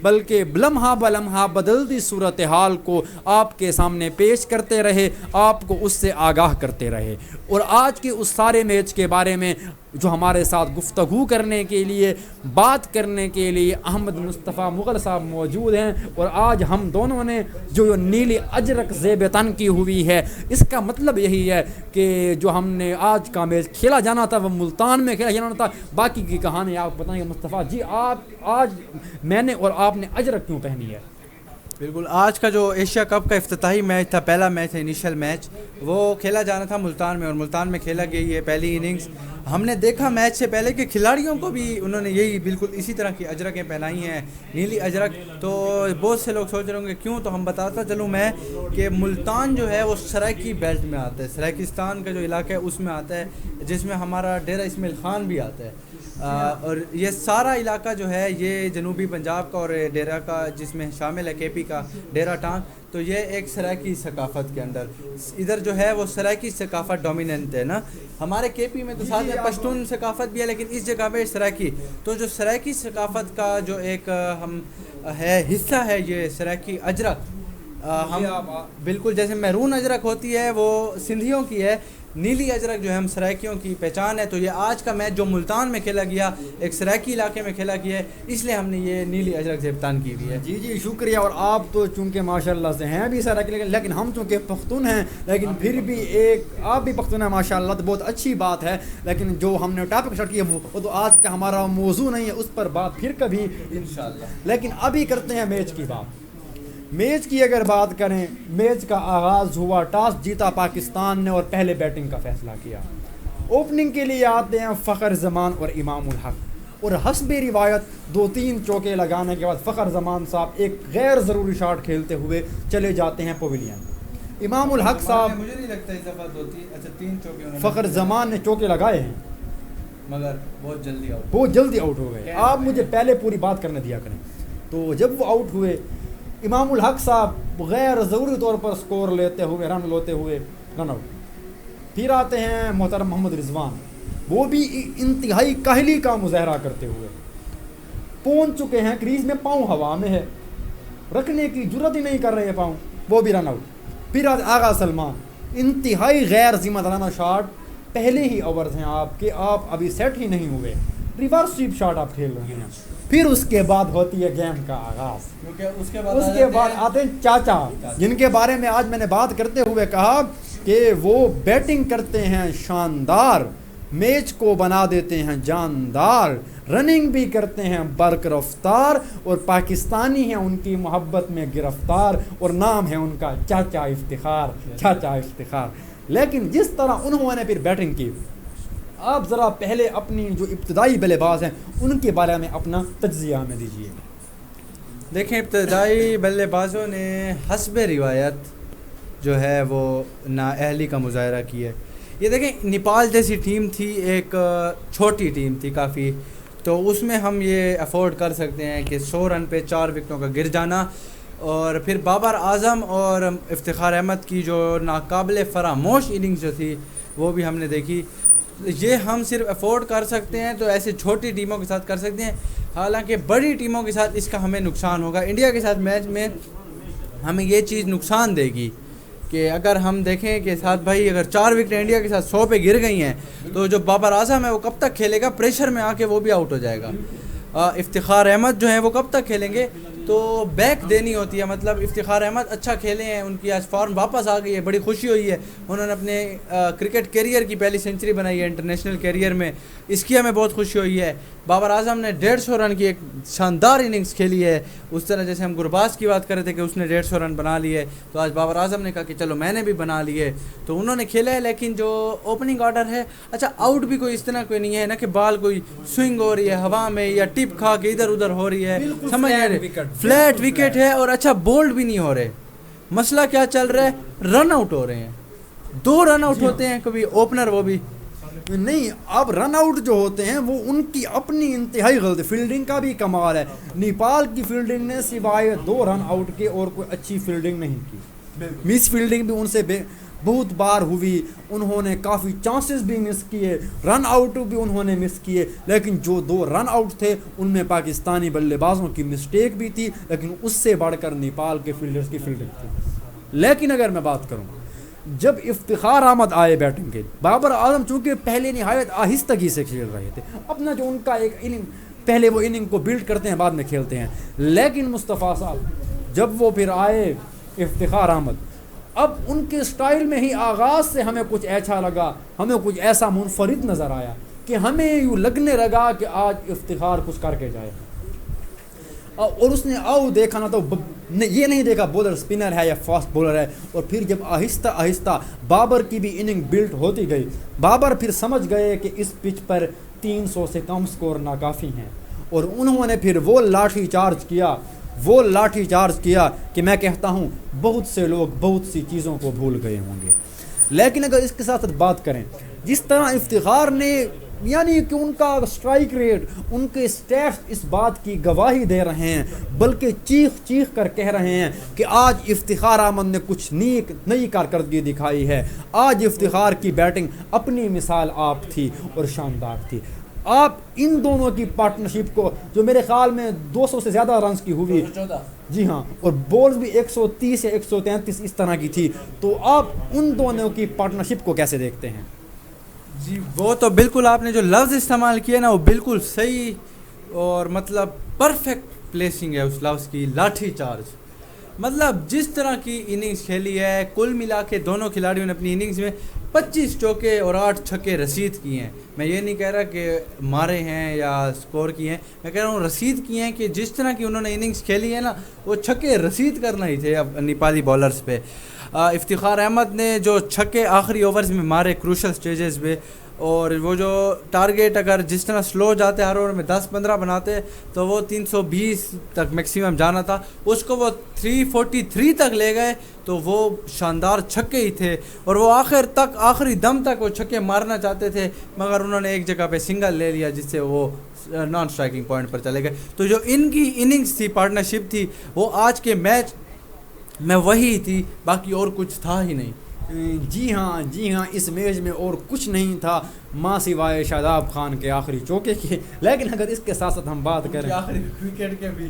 بلکہ لمحہ بلمحہ بدلتی صورتحال کو آپ کے سامنے پیش کرتے رہے، آپ کو اس سے آگاہ کرتے رہے۔ اور آج کے اس سارے میچ کے بارے میں جو ہمارے ساتھ گفتگو کرنے کے لیے، بات کرنے کے لیے احمد مصطفیٰ مغل صاحب موجود ہیں، اور آج ہم دونوں نے جو نیلی اجرک زیب تن کی ہوئی ہے، اس کا مطلب یہی ہے کہ جو ہم نے آج کا میچ کھیلا جانا تھا وہ ملتان میں کھیلا جانا تھا۔ باقی کی کہانی آپ بتائیں گے مصطفیٰ جی، آپ آج میں نے اور آپ نے اجرک کیوں پہنی ہے؟ بالکل، آج کا جو ایشیا کپ کا افتتاحی میچ تھا، پہلا میچ ہے، انیشل میچ، وہ کھیلا جانا تھا ملتان میں، اور ملتان میں کھیلا گئی ہے پہلی اننگز۔ ہم نے دیکھا میچ سے پہلے کہ کھلاڑیوں کو بھی انہوں نے یہی بالکل اسی طرح کی اجرکیں پہنائی ہیں، نیلی اجرک۔ تو بہت سے لوگ سوچ رہے ہوں گے کیوں، تو ہم بتاتا چلوں میں کہ ملتان جو ہے وہ سرائکی بیلٹ میں آتا ہے، سرائکستان کا جو علاقہ ہے اس میں آتا ہے، جس میں ہمارا ڈیرہ اسماعیل خان بھی آتا ہے۔ اور یہ سارا علاقہ جو ہے یہ جنوبی پنجاب کا اور ڈیرہ کا، جس میں شامل ہے کے پی کا ڈیرہ ٹانگ، تو یہ ایک سرائکی ثقافت کے اندر ادھر جو ہے وہ سرائکی ثقافت ڈومیننٹ ہے نا۔ ہمارے کے پی میں تو ساتھ میں پشتون ثقافت بھی ہے، لیکن اس جگہ پہ سرائکی، تو جو سرائکی ثقافت کا جو ایک ہم ہے حصہ ہے یہ سرائکی اجرک۔ ہم بالکل جیسے میرون اجرک ہوتی ہے وہ سندھیوں کی ہے، نیلی اجرک جو ہے ہم سرائکیوں کی پہچان ہے۔ تو یہ آج کا میچ جو ملتان میں کھیلا گیا، ایک سرائکی علاقے میں کھیلا گیا ہے، اس لیے ہم نے یہ نیلی اجرک زیبتان کی ہوئی ہے۔ جی شکریہ۔ اور آپ تو چونکہ ماشاءاللہ سے ہیں بھی سرائکی، لیکن ہم چونکہ پختون ہیں، لیکن پھر بھی ایک آپ بھی پختون ہیں ماشاءاللہ، تو بہت اچھی بات ہے۔ لیکن جو ہم نے ٹاپک اسٹارٹ کیا وہ تو آج کا ہمارا موضوع نہیں ہے، اس پر بات پھر کبھی انشاءاللہ۔ لیکن ابھی کرتے ہیں میچ کی بات۔ میچ کی اگر بات کریں، میچ کا آغاز ہوا، ٹاس جیتا پاکستان نے اور پہلے بیٹنگ کا فیصلہ کیا۔ اوپننگ کے لیے آتے ہیں فخر زمان اور امام الحق، اور حسب روایت 2-3 چوکے لگانے کے بعد فخر زمان صاحب ایک غیر ضروری شاٹ کھیلتے ہوئے چلے جاتے ہیں پویلین۔ امام الحق صاحب، مجھے نہیں لگتا اس دفعہ 3 چوکے فخر زمان نے چوکے لگائے ہیں مگر بہت جلدی آؤٹ ہو گئے۔ آپ مجھے پہلے پوری بات کرنے دیا کریں۔ تو جب وہ آؤٹ ہوئے، امام الحق صاحب غیر ضروری طور پر سکور لیتے ہوئے، رن لیتے ہوئے رن آؤٹ۔ پھر آتے ہیں محترم محمد رضوان، وہ بھی انتہائی کاہلی کا مظاہرہ کرتے ہوئے پہنچ چکے ہیں کریز میں، پاؤں ہوا میں ہے، رکھنے کی جرت ہی نہیں کر رہے پاؤں، وہ بھی رن آؤٹ۔ پھر آغا سلمان، انتہائی غیر ذمہ دارانہ شاٹ، پہلے ہی اوورز ہیں آپ کے، آپ ابھی سیٹ ہی نہیں ہوئے، ریورس سویپ شاٹ آپ کھیل رہے ہیں۔ پھر اس کے بعد ہوتی ہے گیم کا آغاز۔ اس کے بعد آتے ہیں چاچا، جن کے بارے میں آج میں نے بات کرتے ہوئے کہا کہ وہ بیٹنگ کرتے ہیں شاندار، میچ کو بنا دیتے ہیں جاندار، رننگ بھی کرتے ہیں برق رفتار، اور پاکستانی ہیں ان کی محبت میں گرفتار، اور نام ہے ان کا چاچا افتخار، چاچا افتخار۔ لیکن جس طرح انہوں نے پھر بیٹنگ کی، آپ ذرا پہلے اپنی جو ابتدائی بلے باز ہیں ان کے بارے میں اپنا تجزیہ ہمیں دیجیے۔ دیکھیں، ابتدائی بلے بازوں نے حسب روایت جو ہے وہ نااہلی کا مظاہرہ کیا ہے۔ یہ دیکھیں، نیپال جیسی ٹیم تھی، ایک چھوٹی ٹیم تھی کافی، تو اس میں ہم یہ افورڈ کر سکتے ہیں کہ 100 رن پہ 4 وکٹوں کا گر جانا، اور پھر بابر اعظم اور افتخار احمد کی جو ناقابل فراموش اننگز جو تھی وہ بھی ہم نے دیکھی۔ یہ ہم صرف افورڈ کر سکتے ہیں، تو ایسے چھوٹی ٹیموں کے ساتھ کر سکتے ہیں، حالانکہ بڑی ٹیموں کے ساتھ اس کا ہمیں نقصان ہوگا۔ انڈیا کے ساتھ میچ میں ہمیں یہ چیز نقصان دے گی کہ اگر ہم دیکھیں کہ ساتھ بھائی اگر 4 وکٹ انڈیا کے ساتھ 100 پہ گر گئی ہیں، تو جو بابر اعظم ہے وہ کب تک کھیلے گا؟ پریشر میں آ کے وہ بھی آؤٹ ہو جائے گا۔ افتخار احمد جو ہیں وہ کب تک کھیلیں گے؟ تو بیک دینی ہوتی ہے، مطلب افتخار احمد اچھا کھیلے ہیں، ان کی آج فارم واپس آ گئی ہے، بڑی خوشی ہوئی ہے، انہوں نے اپنے کرکٹ کیریئر کی پہلی سنچری بنائی ہے انٹرنیشنل کیریئر میں، اس کی ہمیں بہت خوشی ہوئی ہے۔ بابر اعظم نے 150 رن کی ایک شاندار اننگز کھیلی ہے، اس طرح جیسے ہم گرباز کی بات کر رہے تھے کہ اس نے 150 رن بنا لیے، تو آج بابر اعظم نے کہا کہ چلو میں نے بھی بنا لیے، تو انہوں نے کھیلا ہے۔ لیکن جو اوپننگ آرڈر ہے، اچھا آؤٹ بھی کوئی اس طرح کوئی نہیں ہے نا کہ بال کوئی سوئنگ ہو رہی ہے ہوا میں یا ٹپ کھا کے ادھر ادھر ہو رہی ہے، سمجھ رہے، فلیٹ وکٹ ہے، اور اچھا بولڈ بھی نہیں ہو رہے۔ مسئلہ کیا چل رہا ہے؟ رن آؤٹ ہو رہے ہیں، 2 رن آؤٹ ہوتے ہیں کبھی اوپنر، وہ بھی نہیں۔ اب رن آؤٹ جو ہوتے ہیں وہ ان کی اپنی انتہائی غلطی، فیلڈنگ کا بھی کمال ہے۔ نیپال کی فیلڈنگ نے سوائے 2 رن آؤٹ کے اور کوئی اچھی فیلڈنگ نہیں کی، مس فیلڈنگ بھی ان سے بہت بار ہوئی, انہوں نے کافی چانسز بھی مس کیے, رن آؤٹ بھی انہوں نے مس کیے, لیکن جو 2 رن آؤٹ تھے ان میں پاکستانی بلے بازوں کی مسٹیک بھی تھی, لیکن اس سے بڑھ کر نیپال کے فیلڈرز کی فیلڈنگ تھی. لیکن اگر میں بات کروں, جب افتخار احمد آئے بیٹنگ کے, بابر اعظم چونکہ پہلے نہایت آہستگی سے کھیل رہے تھے, اپنا جو ان کا ایک اننگ, پہلے وہ اننگ کو بلڈ کرتے ہیں بعد میں کھیلتے ہیں, لیکن مصطفیٰ صاحب جب وہ پھر آئے افتخار احمد, اب ان کے سٹائل میں ہی آغاز سے ہمیں کچھ ایسا لگا, ہمیں کچھ ایسا منفرد نظر آیا کہ ہمیں یوں لگنے لگا کہ آج افتخار کچھ کر کے جائے. اور اس نے دیکھا نا تو یہ نہیں دیکھا بولر سپنر ہے یا فاسٹ بولر ہے, اور پھر جب آہستہ آہستہ بابر کی بھی اننگ بلڈ ہوتی گئی, بابر پھر سمجھ گئے کہ اس پچ پر 300 سے کم سکور ناکافی ہیں, اور انہوں نے پھر وہ لاٹھی چارج کیا کہ میں کہتا ہوں بہت سے لوگ بہت سی چیزوں کو بھول گئے ہوں گے. لیکن اگر اس کے ساتھ بات کریں, جس طرح افتخار نے, یعنی کہ ان کا سٹرائک ریٹ, ان کے سٹیٹس اس بات کی گواہی دے رہے ہیں, بلکہ چیخ کر کہہ رہے ہیں کہ آج افتخار احمد نے کچھ نئی کارکردگی دکھائی ہے, آج افتخار کی بیٹنگ اپنی مثال آپ تھی اور شاندار تھی. آپ ان دونوں کی پارٹنرشپ کو, جو میرے خیال میں 200 سے زیادہ رنز کی ہوئی, جی ہاں, اور بولز بھی 130 یا 133 اس طرح کی تھی, تو آپ ان دونوں کی پارٹنرشپ کو کیسے دیکھتے ہیں؟ جی وہ تو بالکل آپ نے جو لفظ استعمال کیا نا وہ بالکل صحیح اور مطلب پرفیکٹ پلیسنگ ہے اس لفظ کی, لاٹھی چارج. مطلب جس طرح کی اننگز کھیلی ہے, کل ملا کے دونوں کھلاڑیوں نے اپنی اننگز میں 25 چوکے اور 8 چھکے رسید کیے ہیں. میں یہ نہیں کہہ رہا کہ مارے ہیں یا سکور کیے ہیں, میں کہہ رہا ہوں رسید کیے ہیں, کہ جس طرح کی انہوں نے اننگز کھیلی ہے نا وہ چھکے رسید کرنا ہی تھے اب نیپالی بالرز پہ. افتخار احمد نے جو چھکے آخری اوورز میں مارے کروشل سٹیجز پہ, اور وہ جو ٹارگیٹ اگر جس طرح سلو جاتے ہر اوور میں 10-15 بناتے تو وہ 320 تک میکسیمم جانا تھا, اس کو وہ 343 تک لے گئے, تو وہ شاندار چھکے ہی تھے. اور وہ آخری دم تک وہ چھکے مارنا چاہتے تھے, مگر انہوں نے ایک جگہ پہ سنگل لے لیا جس سے وہ نان اسٹرائکنگ پوائنٹ پر چلے گئے. تو جو ان کی اننگز تھی, پارٹنرشپ تھی, وہ آج کے میچ میں وہی تھی, باقی اور کچھ تھا ہی نہیں. جی ہاں, اس میچ میں اور کچھ نہیں تھا ماں سوائے شاداب خان کے آخری چوکے کے. لیکن اگر اس کے ساتھ ساتھ ہم بات کریں آخری وکٹ کے بھی,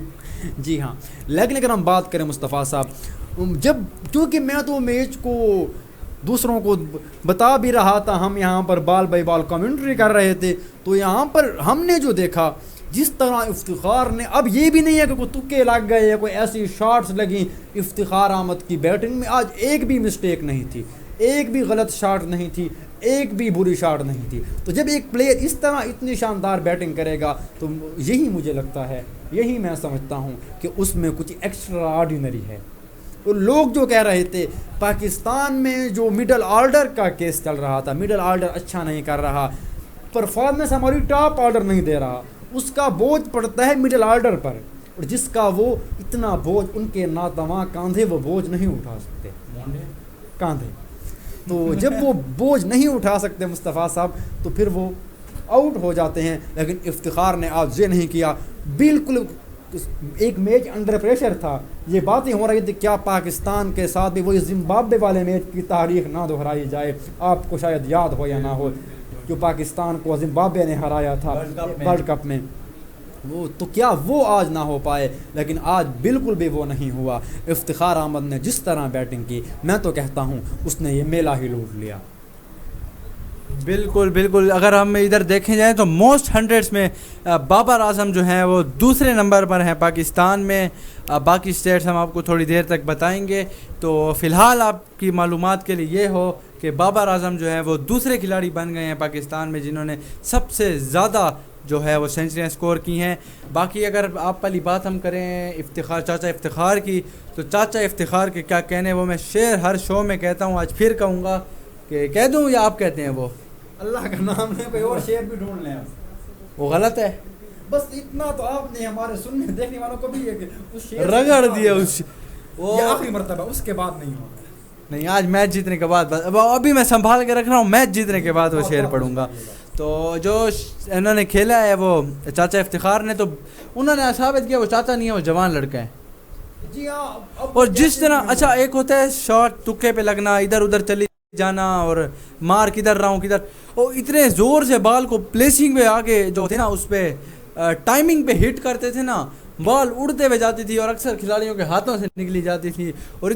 جی ہاں, لیکن اگر ہم بات کریں مصطفیٰ صاحب, جب کیونکہ میں تو میچ کو دوسروں کو بتا بھی رہا تھا, ہم یہاں پر بال بائی بال کمنٹری کر رہے تھے, تو یہاں پر ہم نے جو دیکھا جس طرح افتخار نے, اب یہ بھی نہیں ہے کہ کوئی تکے لگ گئے یا کوئی ایسی شاٹس لگیں, افتخار احمد کی بیٹنگ میں آج ایک بھی مسٹیک نہیں تھی, ایک بھی غلط شاٹ نہیں تھی, ایک بھی بری شاٹ نہیں تھی. تو جب ایک پلیئر اس طرح اتنی شاندار بیٹنگ کرے گا تو یہی مجھے لگتا ہے, یہی میں سمجھتا ہوں کہ اس میں کچھ ایکسٹرا آرڈینری ہے. اور لوگ جو کہہ رہے تھے پاکستان میں جو مڈل آرڈر کا کیس چل رہا تھا, مڈل آرڈر اچھا نہیں کر رہا, پرفارمنس ہماری ٹاپ آرڈر نہیں دے رہا, اس کا بوجھ پڑتا ہے مڈل آرڈر پر, اور جس کا وہ اتنا بوجھ ان کے ناتواں کاندھے وہ بوجھ نہیں اٹھا سکتے کاندھے. تو جب وہ بوجھ نہیں اٹھا سکتے مصطفیٰ صاحب تو پھر وہ آؤٹ ہو جاتے ہیں. لیکن افتخار نے آج یہ نہیں کیا, بالکل ایک میچ انڈر پریشر تھا, یہ باتیں ہو رہی تھی کیا پاکستان کے ساتھ بھی وہی زمبابوے والے میچ کی تاریخ نہ دہرائی جائے. آپ کو شاید یاد ہو یا نہ ہو, جو پاکستان کو زمبابوے نے ہرایا تھا ورلڈ کپ میں, وہ تو کیا وہ آج نہ ہو پائے. لیکن آج بالکل بھی وہ نہیں ہوا. افتخار احمد نے جس طرح بیٹنگ کی, میں تو کہتا ہوں اس نے یہ میلہ ہی لوٹ لیا. بالکل. اگر ہم ادھر دیکھیں جائیں تو موسٹ ہنڈریڈس میں بابر اعظم جو ہیں وہ دوسرے نمبر پر ہیں پاکستان میں. باقی اسٹیٹس ہم آپ کو تھوڑی دیر تک بتائیں گے. تو فی الحال آپ کی معلومات کے لیے یہ ہو کہ بابر اعظم جو ہیں وہ دوسرے کھلاڑی بن گئے ہیں پاکستان میں جنہوں نے سب سے زیادہ جو ہے وہ سینچریاں سکور کی ہیں. باقی اگر آپ والی بات ہم کریں چاچا افتخار کی, تو چاچا افتخار کے کیا کہنے, وہ میں شعر ہر شو میں کہتا ہوں, آج پھر کہوں گا کہ کہہ دوں یا آپ کہتے ہیں؟ وہ اللہ کا نام ہے, کوئی اور شعر بھی ڈھونڈ لیں. وہ غلط ہے, بس اتنا تو آپ نے ہمارے سننے دیکھنے والوں کو بھی اس شعر رگڑ دیا. وہ آخری مرتبہ, اس کے بعد نہیں ہوگا. نہیں, آج میچ جیتنے کے بعد, ابھی میں سنبھال کے رکھ رہا ہوں, میچ جیتنے کے بعد وہ شعر پڑھوں گا. تو جو انہوں نے کھیلا ہے وہ چاچا افتخار نے, تو انہوں نے ثابت کیا وہ چاچا نہیں ہے, وہ جوان لڑکا ہے. جی ہاں. اور جس طرح اچھا ایک ہوتا ہے شاٹ تکے پہ لگنا, ادھر ادھر چلی جانا اور مار کدھر رہا ہوں کدھر، اور اتنے زور سے بال کو پلیسنگ پہ آگے جو تھے نا اس پہ ٹائمنگ پہ ہٹ کرتے تھے نا، بال اڑتے ہوئے جاتی تھی اور اکثر کھلاڑیوں کے ہاتھوں سے نکلی جاتی تھی، اور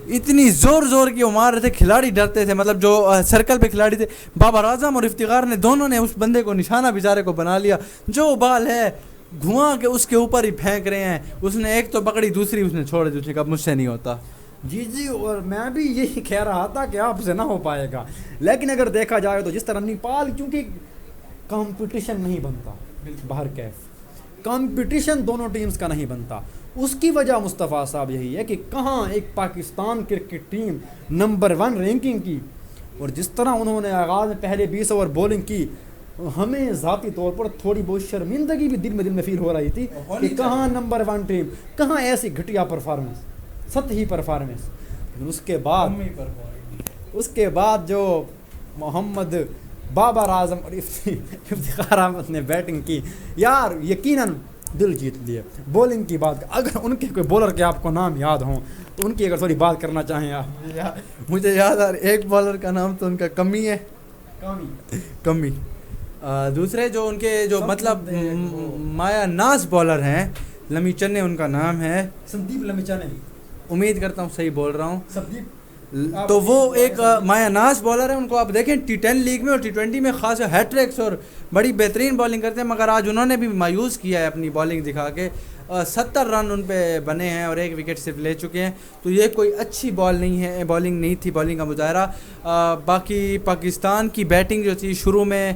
اتنی زور کی وہ مار رہے تھے، کھلاڑی ڈرتے تھے، مطلب جو سرکل پہ کھلاڑی تھے بابر اعظم اور افتخار نے دونوں نے اس بندے کو نشانہ بیچارے کو بنا لیا، جو بال ہے دھواں کے اس کے اوپر ہی پھینک رہے ہیں، اس نے ایک تو پکڑی دوسری اس نے چھوڑ دی، اس نے کہا مجھ سے نہیں ہوتا۔ جی اور میں بھی یہی کہہ رہا تھا کہ آپ سے نہ ہو پائے گا، لیکن اگر دیکھا جائے تو جس طرح نیپال کیونکہ کمپٹیشن نہیں بنتا باہر کیف، کمپٹیشن دونوں ٹیمز کا نہیں بنتا، اس کی وجہ مصطفیٰ صاحب یہی ہے کہ کہاں ایک Pakistan cricket team number 1 ranking کی، اور جس طرح انہوں نے آغاز میں پہلے 20 اوور بولنگ کی، ہمیں ذاتی طور پر تھوڑی بہت شرمندگی بھی دل میں فیل ہو رہی تھی کہ کہاں نمبر 1 ٹیم، کہاں ایسی گھٹیا پرفارمنس، سطحی پرفارمنس۔ اس کے بعد جو محمد بابر اعظم اور افتخار احمد نے بیٹنگ کی، یار یقیناً دل جیت لیے۔ بولنگ کی بات اگر ان کے کوئی بولر کے آپ کو نام یاد ہوں تو ان کی اگر تھوڑی بات کرنا چاہیں آپ۔ مجھے یاد آ رہا ایک بالر کا نام تو ان کا کمی ہے، کمی۔ دوسرے جو ان کے جو مطلب مایا ناز بالر ہیں، لمی چنے ان کا نام ہے، سندیپ لمی چنے، امید کرتا ہوں صحیح بول رہا ہوں، سندیپ، تو وہ ایک مایا ناز بالر ہے، ان کو آپ دیکھیں T10 لیگ میں اور T20 میں خاص ہیٹ ٹریکس اور بڑی بہترین بالنگ کرتے ہیں، مگر آج انہوں نے بھی مایوس کیا ہے اپنی بالنگ دکھا کے، 70 رن ان پہ بنے ہیں اور 1 وکٹ صرف لے چکے ہیں، تو یہ کوئی اچھی بالنگ نہیں تھی، بالنگ کا مظاہرہ۔ باقی پاکستان کی بیٹنگ جو تھی شروع میں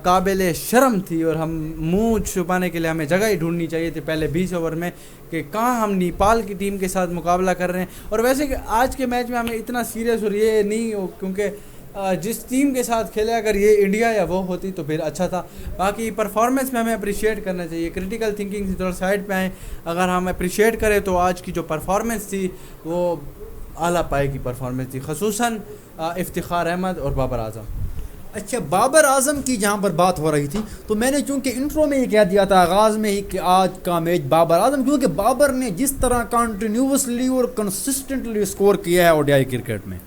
قابل شرم تھی، اور ہم منہ چھپانے کے لیے ہمیں جگہ ہی ڈھونڈنی چاہیے تھی پہلے 20 اوور میں کہ کہاں ہم نیپال کی ٹیم کے ساتھ مقابلہ کر رہے ہیں، اور ویسے کہ آج کے میچ میں ہمیں اتنا سیریس اور یہ نہیں ہو، کیونکہ جس ٹیم کے ساتھ کھیلے اگر یہ انڈیا یا وہ ہوتی تو پھر اچھا تھا۔ باقی پرفارمنس میں ہمیں اپریشیٹ کرنا چاہیے، کرٹیکل تھنکنگ سے تھوڑا سائڈ پہ آئیں، اگر ہم اپریشیٹ کریں تو آج کی جو پرفارمنس تھی وہ اعلیٰ پائے کی پرفارمنس تھی، خصوصاً افتخار احمد اور بابر اعظم۔ اچھا، بابر اعظم کی جہاں پر بات ہو رہی تھی تو میں نے چونکہ انٹرو میں یہ کہہ دیا تھا آغاز میں ہی کہ آج کا میچ بابر اعظم، کیونکہ بابر نے جس طرح کنٹینیوسلی اور کنسسٹنٹلی اسکور کیا ہے اوڈیائی کرکٹ میں،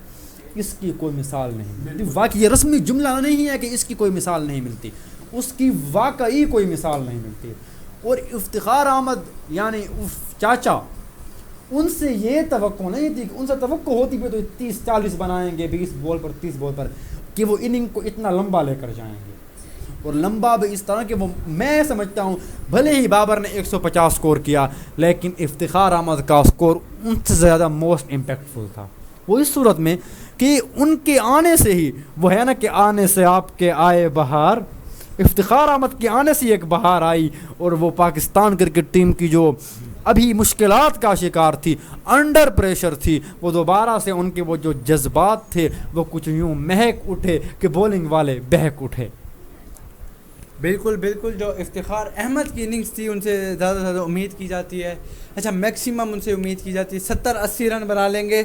اس کی کوئی مثال نہیں ملتی۔ واقعی یہ رسمی جملہ نہیں ہے کہ اس کی کوئی مثال نہیں ملتی، اس کی واقعی کوئی مثال نہیں ملتی۔ اور افتخار احمد یعنی چاچا، ان سے یہ توقع نہیں تھی، ان سے توقع ہوتی بھی تو 30-40 بنائیں گے 20 بال پر 30 بال پر، کہ وہ اننگ کو اتنا لمبا لے کر جائیں گے، اور لمبا بھی اس طرح کہ وہ، میں سمجھتا ہوں بھلے ہی بابر نے 150 سکور کیا لیکن افتخار احمد کا سکور ان سے زیادہ موسٹ امپیکٹفل تھا۔ وہ اس صورت میں کہ ان کے آنے سے ہی، وہ ہے نا کہ آنے سے آپ کے آئے بہار، افتخار احمد کے آنے سے ایک بہار آئی، اور وہ پاکستان کرکٹ ٹیم کی جو ابھی مشکلات کا شکار تھی، انڈر پریشر تھی، وہ دوبارہ سے ان کے وہ جو جذبات تھے وہ کچھ یوں مہک اٹھے کہ بولنگ والے بہک اٹھے۔ بالکل جو افتخار احمد کی اننگز تھی ان سے زیادہ امید کی جاتی ہے، اچھا میکسیمم ان سے امید کی جاتی ہے 70-80 رن بنا لیں گے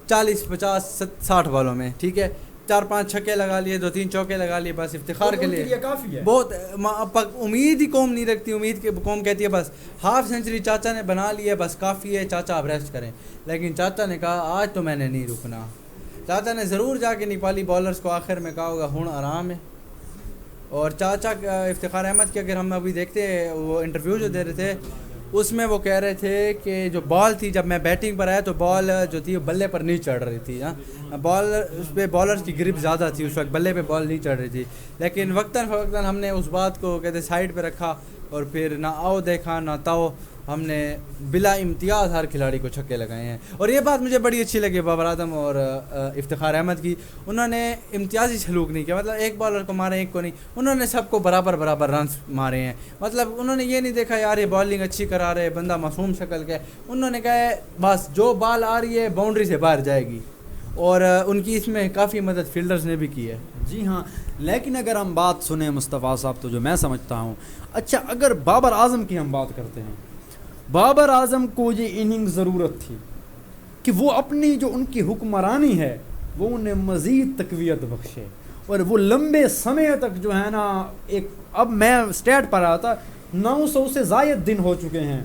40-50-60 بالوں میں، ٹھیک ہے، 4-5 چھکے لگا لیے، 2-3 چوکے لگا لیے، بس افتخار کے لیے کافی ہے۔ بہت امید ہی قوم نہیں رکھتی، امید کے قوم کہتی ہے بس ہاف سینچری چاچا نے بنا لی ہے بس کافی ہے، چاچا آپ ریسٹ کریں، لیکن چاچا نے کہا آج تو میں نے نہیں رکنا۔ چاچا نے ضرور جا کے نیپالی بالرز کو آخر میں کہا ہوگا ہن آرام ہے، اور چاچا افتخار احمد کے اگر ہم ابھی دیکھتے ہیں وہ انٹرویو جو دے رہے تھے اس میں وہ کہہ رہے تھے کہ جو بال تھی جب میں بیٹنگ پر آیا تو بال جو تھی وہ بلے پر نہیں چڑھ رہی تھی، بال اس پہ بالرز کی گرپ زیادہ تھی اس وقت، بلے پہ بال نہیں چڑھ رہی تھی، لیکن وقتاً فوقتاً ہم نے اس بات کو کہتے سائڈ پہ رکھا اور پھر نہ آؤ دیکھا نہ تاؤ، ہم نے بلا امتیاز ہر کھلاڑی کو چھکے لگائے ہیں۔ اور یہ بات مجھے بڑی اچھی لگی بابر اعظم اور افتخار احمد کی، انہوں نے امتیازی سلوک نہیں کیا، مطلب ایک بالر کو مارے ایک کو نہیں، انہوں نے سب کو برابر رنز مارے ہیں، مطلب انہوں نے یہ نہیں دیکھا یار یہ بالنگ اچھی کرا رہے بندہ معصوم شکل کا ہے، انہوں نے کہا ہے بس جو بال آ رہی ہے باؤنڈری سے باہر جائے گی، اور ان کی اس میں کافی مدد فیلڈرز نے بھی کی ہے۔ جی ہاں، لیکن اگر ہم بات سنیں مصطفیٰ صاحب تو جو میں سمجھتا ہوں، اچھا اگر بابر اعظم کی ہم بات کرتے ہیں، بابر اعظم کو یہ اننگ ضرورت تھی کہ وہ اپنی جو ان کی حکمرانی ہے وہ انہیں مزید تقویت بخشے، اور وہ لمبے سمے تک جو ہے نا ایک، اب میں اسٹیٹ پر آیا تھا 900 سے زائد دن ہو چکے ہیں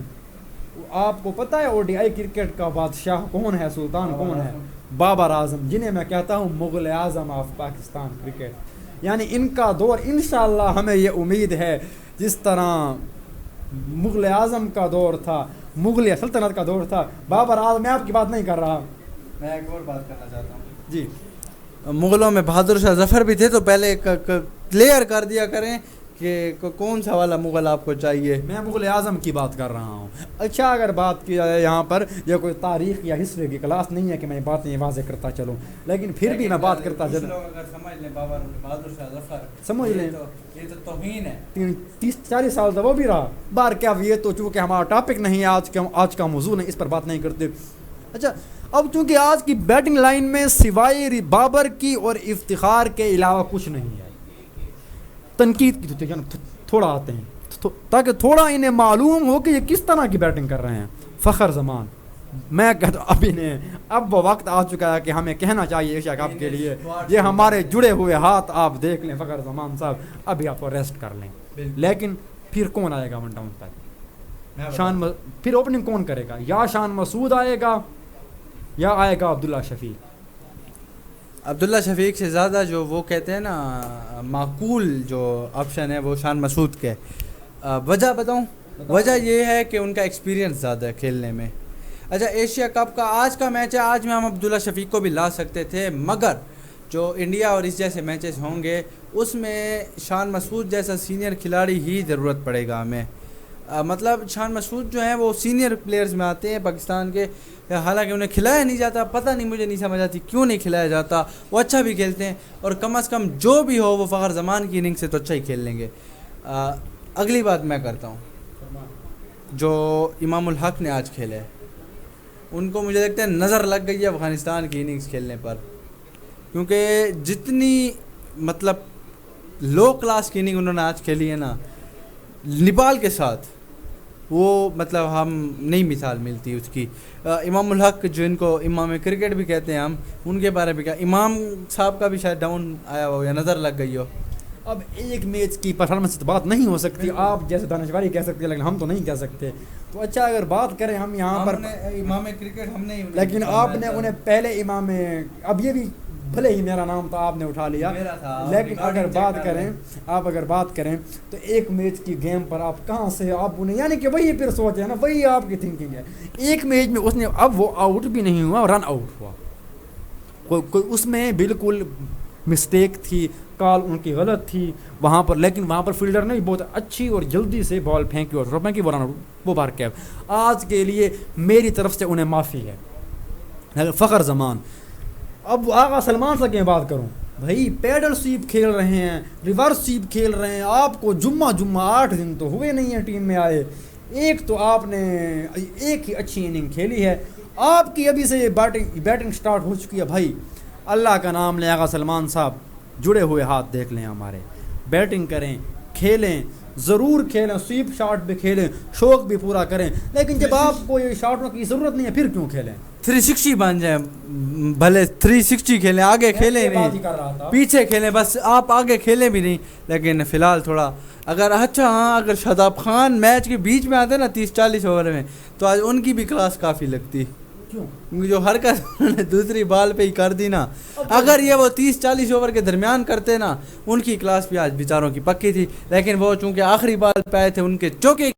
آپ کو پتہ ہے ODI کرکٹ کا بادشاہ کون ہے, سلطان کون ہے؟ بابر اعظم, جنہیں میں کہتا ہوں مغل اعظم آف پاکستان کرکٹ. یعنی ان کا دور انشاءاللہ ہمیں یہ امید ہے جس طرح مغل اعظم کا دور تھا, مغلیہ سلطنت کا دور تھا, بابر اعظم, میں آپ کی بات نہیں کر رہا, میں ایک اور بات کرنا چاہتا ہوں. جی مغلوں میں بہادر شاہ ظفر بھی تھے, تو پہلے کلیئر کر دیا کریں کہ کون سا والا مغل آپ کو چاہیے. میں مغل اعظم کی بات کر رہا ہوں. اچھا اگر بات کی جائے یہاں پر, یہ کوئی تاریخ یا ہسٹری کی کلاس نہیں ہے کہ میں باتیں واضح کرتا چلوں, لیکن پھر بھی میں بات کرتا چلوں. اگر سمجھ لیں بہادر شاہ ظفر, سمجھ لیں یہ تو توہین ہے. 30-40 سال تک وہ بھی رہا بار کیا, یہ تو چونکہ ہمارا ٹاپک نہیں ہے, آج کا موضوع نہیں, اس پر بات نہیں کرتے. اچھا اب چونکہ آج کی بیٹنگ لائن میں سوائے بابر کی اور افتخار کے علاوہ کچھ نہیں ہے. تنقید کی تھوڑا آتے ہیں تاکہ تھوڑا انہیں معلوم ہو کہ یہ کس طرح کی بیٹنگ کر رہے ہیں. فخر زمان, میں کہتا ہوں اب انہیں اب وہ وقت آ چکا ہے کہ ہمیں کہنا چاہیے ایشیا کپ کے لیے یہ ہمارے جڑے ہوئے ہاتھ آپ دیکھ لیں. فخر زمان صاحب ابھی آپ کو ریسٹ کر لیں, لیکن پھر کون آئے گا ون ڈاؤن تک؟ پھر اوپننگ کون کرے گا؟ یا شان مسعود آئے گا یا آئے گا عبداللہ شفیق. عبداللہ شفیق سے زیادہ جو وہ کہتے ہیں نا معقول جو آپشن ہے وہ شان مسعود کے. وجہ بتاؤں, وجہ یہ ہے کہ ان کا ایکسپیرینس زیادہ ہے کھیلنے میں. اچھا ایشیا کپ کا آج کا میچ ہے, آج میں ہم عبداللہ شفیق کو بھی لا سکتے تھے, مگر جو انڈیا اور اس جیسے میچز ہوں گے اس میں شان مسعود جیسا سینئر کھلاڑی ہی ضرورت پڑے گا ہمیں. مطلب شان مسعود جو ہیں وہ سینئر پلیئرز میں آتے ہیں پاکستان کے, حالانکہ انہیں کھلایا نہیں جاتا, پتہ نہیں, مجھے نہیں سمجھ آتی کیوں نہیں کھلایا جاتا. وہ اچھا بھی کھیلتے ہیں اور کم از کم جو بھی ہو وہ فخر زمان کی اننگ سے تو اچھا ہی کھیل لیں گے. اگلی بات میں کرتا ہوں, جو امام الحق نے آج کھیلے ان کو مجھے لگتا ہے نظر لگ گئی ہے افغانستان کی اننگز کھیلنے پر, کیونکہ جتنی مطلب لو کلاس کی اننگ انہوں نے آج کھیلی ہے نا نیپال کے ساتھ, وہ مطلب ہم نہیں مثال ملتی اس کی. امام الحق جن کو امام کرکٹ بھی کہتے ہیں ہم, ان کے بارے میں کیا, امام صاحب کا بھی شاید ڈاؤن آیا ہو یا نظر لگ گئی ہو. اب ایک میچ کی پرفارمنس تو بات نہیں ہو سکتی, آپ جیسے دانشوری کہہ سکتے ہیں لیکن ہم تو نہیں کہہ سکتے. تو اچھا اگر بات کریں ہم یہاں پر امام کرکٹ ہم نے, لیکن آپ نے انہیں پہلے امام, اب یہ بھی بھلے ہی میرا نام تو آپ نے اٹھا لیا, لیکن اگر بات کریں تو ایک میچ کی گیم پر آپ کہاں سے آپ انہیں, یعنی کہ وہی پھر سوچ ہے نا, وہی آپ کی تھنکنگ ہے. ایک میچ میں اس نے, اب وہ آؤٹ بھی نہیں ہوا, رن آؤٹ ہوا, کوئی اس میں بالکل مسٹیک تھی, کال ان کی غلط تھی وہاں پر, لیکن وہاں پر فیلڈر نے بہت اچھی اور جلدی سے بال پھینکی اور پھینکی, وہ بار کیپ. آج کے لیے میری طرف سے انہیں معافی ہے. فخر زمان, اب آغا سلمان سے کیا بات کروں بھائی, پیڈل سویپ کھیل رہے ہیں, ریورس سویپ کھیل رہے ہیں, آپ کو جمعہ 8 دن تو ہوئے نہیں ہیں ٹیم میں آئے, ایک تو آپ نے ایک ہی اچھی اننگ کھیلی ہے, آپ کی ابھی سے یہ بیٹنگ سٹارٹ ہو چکی ہے. بھائی اللہ کا نام لیں آغا سلمان صاحب, جڑے ہوئے ہاتھ دیکھ لیں ہمارے, بیٹنگ کریں, کھیلیں, ضرور کھیلیں, سویپ شاٹ بھی کھیلیں, شوق بھی پورا کریں, لیکن جب آپ کو یہ شاٹوں کی ضرورت نہیں ہے پھر کیوں کھیلیں؟ 360 بن جائیں, بھلے 360 کھیلیں, آگے کھیلیں نہیں, پیچھے کھیلیں, بس آپ آگے کھیلیں بھی نہیں. لیکن فی الحال تھوڑا اگر اچھا, ہاں اگر شاداب خان میچ کے بیچ میں آتے نا 30-40 اوور میں, تو آج ان کی بھی کلاس کافی لگتی, کیونکہ جو حرکت انہوں نے دوسری بال پہ ہی کر دی نا, اگر یہ وہ 30-40 اوور کے درمیان کرتے نا, ان کی کلاس بھی آج بیچاروں کی پکی تھی. لیکن وہ چونکہ آخری بال پہ آئے تھے, ان کے چوکے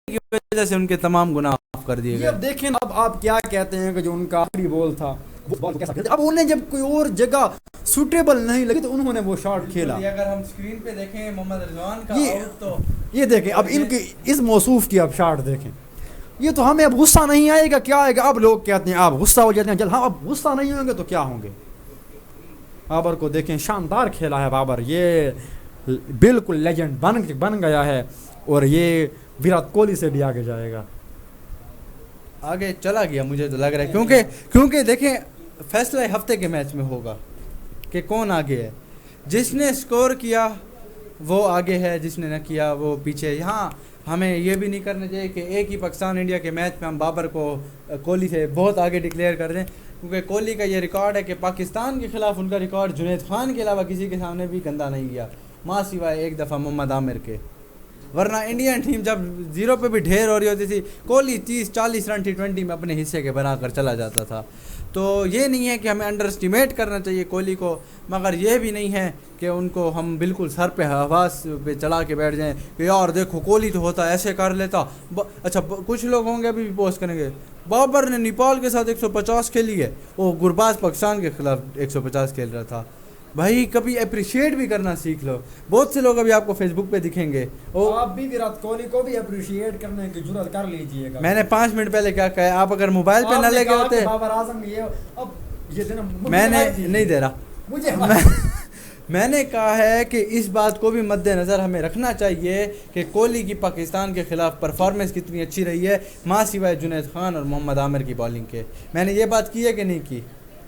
کی وجہ سے ان کے تمام گناہ معاف کر دیے گئے. اب دیکھیں اب آپ کیا کہتے ہیں کہ جو ان کا آخری بال تھا وہ بال کیسا کھیلتے, اب انہیں جب کوئی اور جگہ سوٹیبل نہیں لگی تو انہوں نے وہ شاٹ کھیلا. اگر ہم اسکرین پہ دیکھیں محمد رضوان کا آؤٹ, تو یہ دیکھیں اب ان کی اس موصوف کی اب شاٹ دیکھیں, یہ تو ہمیں اب غصہ نہیں آئے گا, کیا آئے گا؟ اب لوگ کہتے ہیں آپ غصہ ہو جاتے ہیں جلد, ہاں اب غصہ نہیں ہوں گے تو کیا ہوں گے. بابر کو دیکھیں, شاندار کھیلا ہے بابر, یہ بالکل لیجنڈ بن گیا ہے, اور یہ وراٹ کوہلی سے بھی آگے جائے گا, آگے چلا گیا مجھے تو لگ رہا ہے, کیونکہ دیکھیں فیصلہ ہفتے کے میچ میں ہوگا کہ کون آگے ہے. جس نے سکور کیا وہ آگے ہے, جس نے نہ کیا وہ پیچھے. یہاں ہمیں یہ بھی نہیں کرنا چاہیے کہ ایک ہی پاکستان انڈیا کے میچ میں ہم بابر کو کوہلی سے بہت آگے ڈکلیئر کر دیں, کیونکہ کوہلی کا یہ ریکارڈ ہے کہ پاکستان کے خلاف ان کا ریکارڈ جنید خان کے علاوہ کسی کے سامنے بھی گندا نہیں گیا, ماں سوائے ایک دفعہ محمد عامر کے. ورنہ انڈین ٹیم جب 0 پہ بھی ڈھیر ہو رہی ہوتی تھی، کوہلی 30-40 رن T20 میں اپنے حصے کے بنا کر چلا جاتا تھا. تو یہ نہیں ہے کہ ہمیں انڈر اسٹیمیٹ کرنا چاہیے کوہلی کو، مگر یہ بھی نہیں ہے کہ ان کو ہم بالکل سر پہ حواس پہ چلا کے بیٹھ جائیں کہ یار دیکھو کوہلی تو ہوتا ایسے کر لیتا. اچھا کچھ لوگ ہوں گے ابھی بھی پوسٹ کریں گے بابر نے نیپال کے ساتھ 150 کھیلی ہے، وہ گرباز پاکستان کے خلاف 150 کھیل رہا تھا. بھائی کبھی اپریشیٹ بھی کرنا سیکھ لو. بہت سے لوگ ابھی آپ کو فیس بک پہ دکھیں گے، آپ بھی وراٹ کوہلی کو بھی اپریشیٹ کرنے کی جرات کر لیجئے گا. میں نے 5 منٹ پہلے کیا کہا ہے، آپ اگر موبائل پہ نہ لے کے ہوتے، بابر اعظم میں نے نہیں دے رہا مجھے میں نے کہا ہے کہ اس بات کو بھی مد نظر ہمیں رکھنا چاہیے کہ کوہلی کی پاکستان کے خلاف پرفارمنس کتنی اچھی رہی ہے، ماں سوائے جنید خان اور محمد عامر کی بالنگ کے. میں نے یہ بات کی ہے کہ نہیں کی؟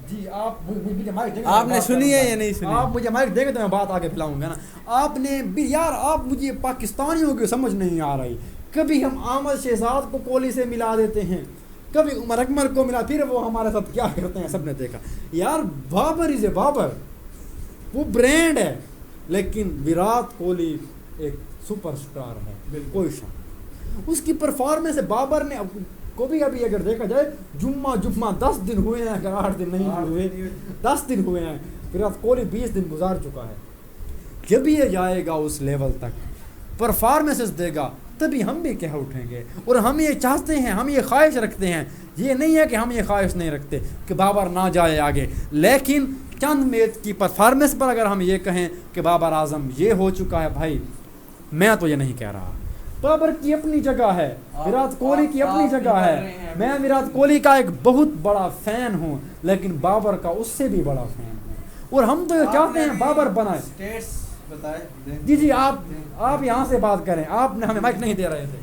جی آپ نے سنی ہے یا نہیں سنی؟ آپ مجھے مائک دیں گے تو میں بات آگے پھیلاؤں گا نا. آپ نے بھی یار، آپ مجھے پاکستانیوں کی سمجھ نہیں آ رہی. کبھی ہم احمد شہزاد کو کوہلی سے ملا دیتے ہیں، کبھی عمر اکمل کو ملا، پھر وہ ہمارے ساتھ کیا کرتے ہیں سب نے دیکھا. یار بابر از اے بابر، وہ برینڈ ہے، لیکن وراٹ کوہلی ایک سپر سٹار ہے، کوئی شک. اس کی پرفارمنس ہے. بابر نے کو بھی ابھی اگر دیکھا جائے جمعہ 10 دن ہوئے ہیں، اگر 8 دن نہیں ہوئے، 10 دن ہوئے ہیں، وراٹ کوہلی 20 دن گزار چکا ہے. جب یہ جائے گا اس لیول تک، پرفارمنسز دے گا، تبھی ہم بھی کہہ اٹھیں گے. اور ہم یہ چاہتے ہیں، ہم یہ خواہش رکھتے ہیں. یہ نہیں ہے کہ ہم یہ خواہش نہیں رکھتے کہ بابر نہ جائے آگے، لیکن چند میچ کی پرفارمنس پر اگر ہم یہ کہیں کہ بابر اعظم یہ ہو چکا ہے، بھائی میں تو یہ نہیں کہہ رہا. بابر کی اپنی جگہ ہے، وراٹ کوہلی کی اپنی جگہ ہے. میں وراٹ کوہلی کا ایک بہت بڑا فین ہوں، لیکن بابر کا اس سے بھی بڑا فین ہوں. اور ہم تو یہ چاہتے ہیں بابر بنائے. جی آپ یہاں سے بات کریں، آپ نے ہمیں مائک نہیں دے رہے تھے.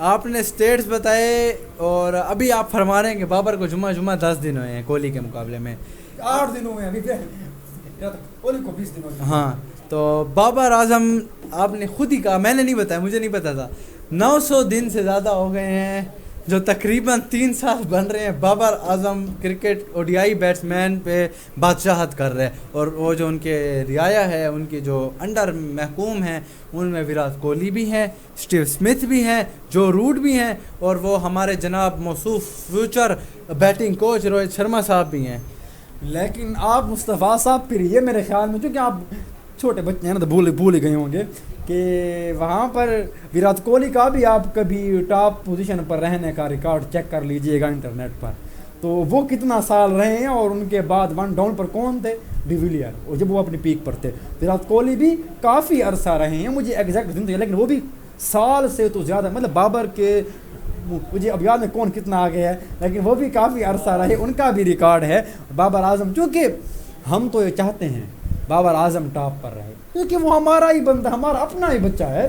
آپ نے سٹیٹس بتائے اور ابھی آپ فرما رہے ہیں کہ بابر کو جمعہ 10 دن ہوئے ہیں کوہلی کے مقابلے میں. 8 دن ہوئے ہیں ابھی، کوہلی کو 20 دن ہوئے ہیں. ہاں تو بابر اعظم آپ نے خود ہی کہا، میں نے نہیں بتایا، مجھے نہیں پتا تھا. 900 دن سے زیادہ ہو گئے ہیں، جو تقریباً 3 سال بن رہے ہیں. Babar Azam cricket ODI batsman پہ بادشاہت کر رہے ہیں، اور وہ جو ان کے رعایا ہے، ان کے جو انڈر محکوم ہیں، ان میں وراٹ کوہلی بھی ہیں، اسٹیو اسمتھ بھی ہیں، جو روٹ بھی ہیں، اور وہ ہمارے جناب موصوف future batting coach Rohit Sharma صاحب بھی ہیں. لیکن آپ مصطفیٰ صاحب پھر یہ میرے خیال میں، چونکہ آپ چھوٹے بچے ہیں نا تو بھول گئے ہوں گے کہ وہاں پر وراٹ کوہلی کا بھی آپ کبھی ٹاپ پوزیشن پر رہنے کا ریکارڈ چیک کر لیجئے گا انٹرنیٹ پر. تو وہ کتنا سال رہے ہیں، اور ان کے بعد 1 ڈاؤن پر کون تھے؟ ڈی ویلیئر، اور جب وہ اپنی پیک پر تھے. وراٹ کوہلی بھی کافی عرصہ رہے ہیں، مجھے ایگزیکٹ دن تو، لیکن وہ بھی سال سے تو زیادہ، مطلب بابر کے مجھے اب یاد میں کون کتنا آگے ہے، لیکن وہ بھی کافی عرصہ رہے، ان کا بھی ریکارڈ ہے. بابر اعظم، چونکہ ہم تو یہ چاہتے ہیں بابر اعظم ٹاپ پر رہے، کیونکہ وہ ہمارا ہی بندہ، ہمارا اپنا ہی بچہ ہے،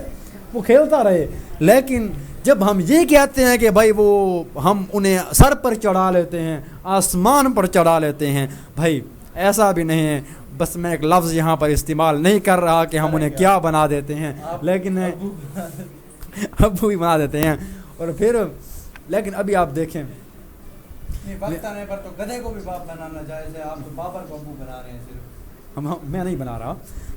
وہ کھیلتا رہے. لیکن جب ہم یہ کہتے ہیں کہ بھائی وہ ہم انہیں سر پر چڑھا لیتے ہیں، آسمان پر چڑھا لیتے ہیں، بھائی ایسا بھی نہیں ہے. بس میں ایک لفظ یہاں پر استعمال نہیں کر رہا کہ ہم انہیں کیا بنا دیتے ہیں، لیکن ابو بھی بنا دیتے ہیں. اور پھر لیکن ابھی آپ دیکھیں، وقت آنے پر تو گدھے کو بھی باپ بنانا جائز ہے. آپ تو بابر کو ابو بنا رہے ہیں صرف. میں نہیں بنا رہا.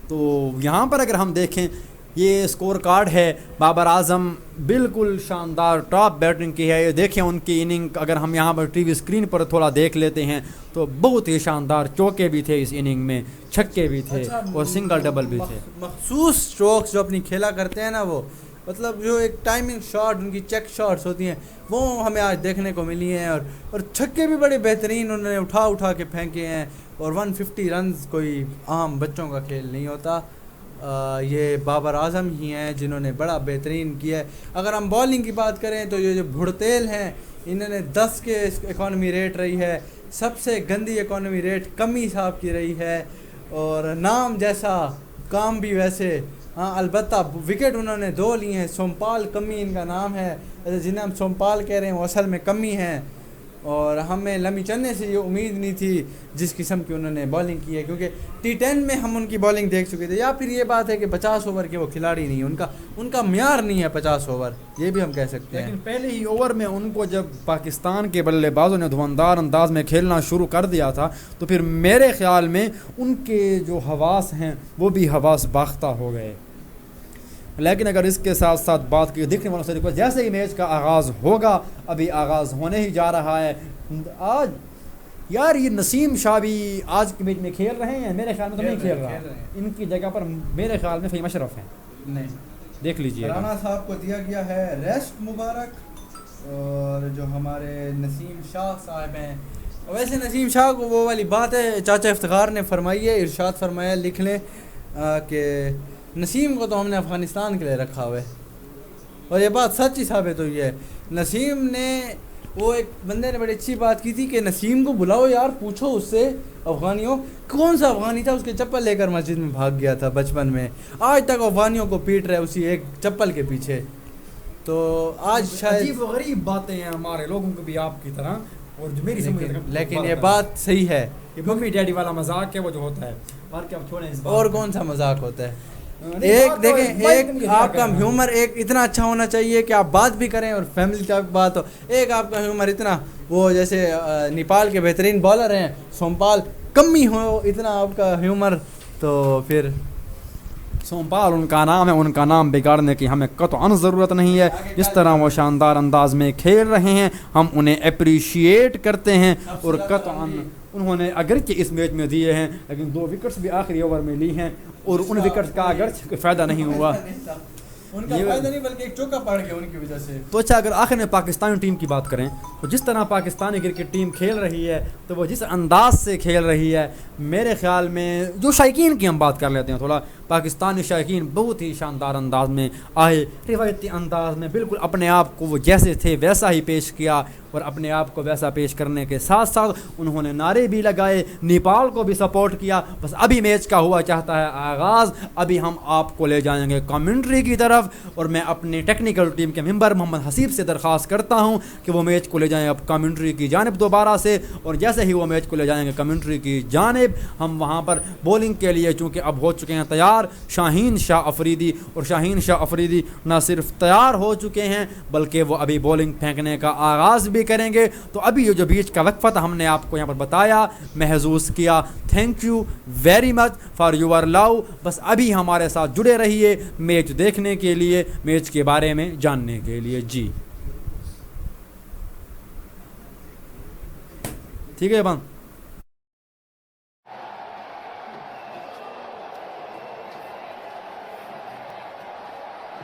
تو یہاں پر اگر ہم دیکھیں، یہ اسکور کارڈ ہے. بابر اعظم بالکل شاندار ٹاپ بیٹنگ کی ہے. یہ دیکھیں ان کی اننگ، اگر ہم یہاں پر ٹی وی اسکرین پر تھوڑا دیکھ لیتے ہیں تو بہت ہی شاندار چوکے بھی تھے اس اننگ میں، چھکے بھی تھے، اور سنگل ڈبل بھی تھے. مخصوص اسٹروکس جو اپنی کھیلا کرتے ہیں نا، وہ مطلب جو ایک ٹائمنگ شاٹ، ان کی چیک شاٹس ہوتی ہیں، وہ ہمیں آج دیکھنے کو ملی ہیں. اور چھکے بھی بڑے بہترین انہوں نے اٹھا کے پھینکے ہیں. اور 150 رنز کوئی عام بچوں کا کھیل نہیں ہوتا. یہ بابر اعظم ہی ہیں جنہوں نے بڑا بہترین کیا ہے. اگر ہم بالنگ کی بات کریں تو یہ جو بھڑتیل ہیں، انہوں نے 10 کے اکانومی ریٹ رہی ہے. سب سے گندی اکانومی ریٹ کمی صاحب کی رہی ہے. اور نام جیسا کام بھی ویسے. ہاں البتہ وکٹ انہوں نے 2 لی ہیں. سومپال کمی ان کا نام ہے، جنہیں ہم سومپال کہہ رہے ہیں وہ اصل میں کمی ہیں. اور ہمیں لمی چنے سے یہ امید نہیں تھی جس قسم کی انہوں نے بالنگ کی ہے، کیونکہ T10 میں ہم ان کی بالنگ دیکھ چکے تھے. یا پھر یہ بات ہے کہ 50 اوور کے وہ کھلاڑی نہیں، ان کا معیار نہیں ہے 50 اوور، یہ بھی ہم کہہ سکتے ہیں. لیکن پہلے ہی اوور میں ان کو جب پاکستان کے بلے بازوں نے دھواندار انداز میں کھیلنا شروع کر دیا تھا، تو پھر میرے خیال میں ان کے جو حواس ہیں وہ بھی حواس باختہ ہو گئے. لیکن اگر اس کے ساتھ ساتھ بات کی دیکھنے والوں سے ریکویسٹ، جیسے ہی میچ کا آغاز ہوگا، ابھی آغاز ہونے ہی جا رہا ہے، آج یار یہ نسیم شاہ بھی آج کے میچ میں کھیل رہے ہیں؟ میرے خیال میں تو نہیں کھیل رہا، ان کی جگہ پر میرے خیال میں فہیم اشرف ہیں، نہیں دیکھ لیجیے رانا صاحب کو دیا گیا ہے ریسٹ مبارک، اور جو ہمارے نسیم شاہ صاحب ہیں، ویسے نسیم شاہ کو وہ والی بات ہے چاچا افتخار نے فرمائی ہے، ارشاد فرمایا، لکھ لیں کہ نسیم کو تو ہم نے افغانستان کے لیے رکھا ہوا ہے، اور یہ بات سچ ہی ثابت ہوئی ہے۔ نسیم نے، وہ ایک بندے نے بڑی اچھی بات کی تھی کہ نسیم کو بلاؤ یار، پوچھو اس سے افغانیوں، کون سا افغانی تھا اس کے چپل لے کر مسجد میں بھاگ گیا تھا بچپن میں، آج تک افغانیوں کو پیٹ رہے اسی ایک چپل کے پیچھے۔ تو آج شاید عجیب و غریب باتیں ہیں ہمارے لوگوں کو بھی آپ کی طرح، اور جو میری سمجھ لیکن یہ بات صحیح ہے، یہ ممی ڈیڈی والا مذاق ہے وہ جو ہوتا ہے، اور کیا چھوڑیں اس بات اور کو۔ کون سا مذاق ہوتا ہے؟ نہیں، ایک بات تو دیکھیں، بھائی ایک تم کیا آپ کا کر رہے ہو؟ ہیومر ایک اتنا اچھا ہونا چاہیے کہ آپ بات بھی کریں اور فیملی تک بات ہو، ایک آپ کا ہیومر اتنا، وہ جیسے نیپال کے بہترین بالر ہیں سومپال، کمی ہو اتنا آپ کا ہیومر، تو پھر سومپال ان کا نام ہے، ان کا نام بگاڑنے کی ہمیں قطعاً ضرورت نہیں ہے۔ جس طرح وہ شاندار انداز میں کھیل رہے ہیں ہم انہیں اپریشیٹ کرتے ہیں، اور قطعاً انہوں نے اگرچہ اس میچ میں دیے ہیں لیکن 2 وکٹس بھی آخری اوور میں لی ہیں، اور ان وکٹس کا اگرچہ کوئی فائدہ نہیں ہوا۔ ان کا فائدہ نہیں بلکہ ایک چوکا پڑ گیا ان کی وجہ سے۔ تو اچھا، اگر آخر میں پاکستانی ٹیم کی بات کریں تو جس طرح پاکستانی کرکٹ ٹیم کھیل رہی ہے، تو وہ جس انداز سے کھیل رہی ہے، میرے خیال میں جو شائقین کی ہم بات کر لیتے ہیں تھوڑا، پاکستانی شائقین بہت ہی شاندار انداز میں آئے، روایتی انداز میں بالکل اپنے آپ کو وہ جیسے تھے ویسا ہی پیش کیا، اور اپنے آپ کو ویسا پیش کرنے کے ساتھ ساتھ انہوں نے نعرے بھی لگائے، نیپال کو بھی سپورٹ کیا۔ بس ابھی میچ کا ہوا چاہتا ہے آغاز، ابھی ہم آپ کو لے جائیں گے کامنٹری کی طرف، اور میں اپنے ٹیکنیکل ٹیم کے ممبر محمد حسیب سے درخواست کرتا ہوں کہ وہ میچ کو لے جائیں اب کامنٹری کی جانب دوبارہ سے، اور جیسے ہی وہ میچ کو لے جائیں گے کامنٹری کی جانب، ہم وہاں پر بولنگ کے لیے چونکہ اب ہو چکے ہیں تیار شاہین شاہ افریدی، اور شاہین شاہ افریدی نہ صرف تیار ہو چکے ہیں بلکہ وہ ابھی بولنگ پھینکنے کا آغاز بھی کریں گے۔ تو ابھی یہ جو بیچ کا وقفہ تھا ہم نے آپ کو یہاں پر بتایا، محظوظ کیا، thank you very much for your love. بس ابھی ہمارے ساتھ جڑے رہیے میچ دیکھنے کے لیے، میچ کے بارے میں جاننے کے لیے۔ جی ٹھیک ہے بان۔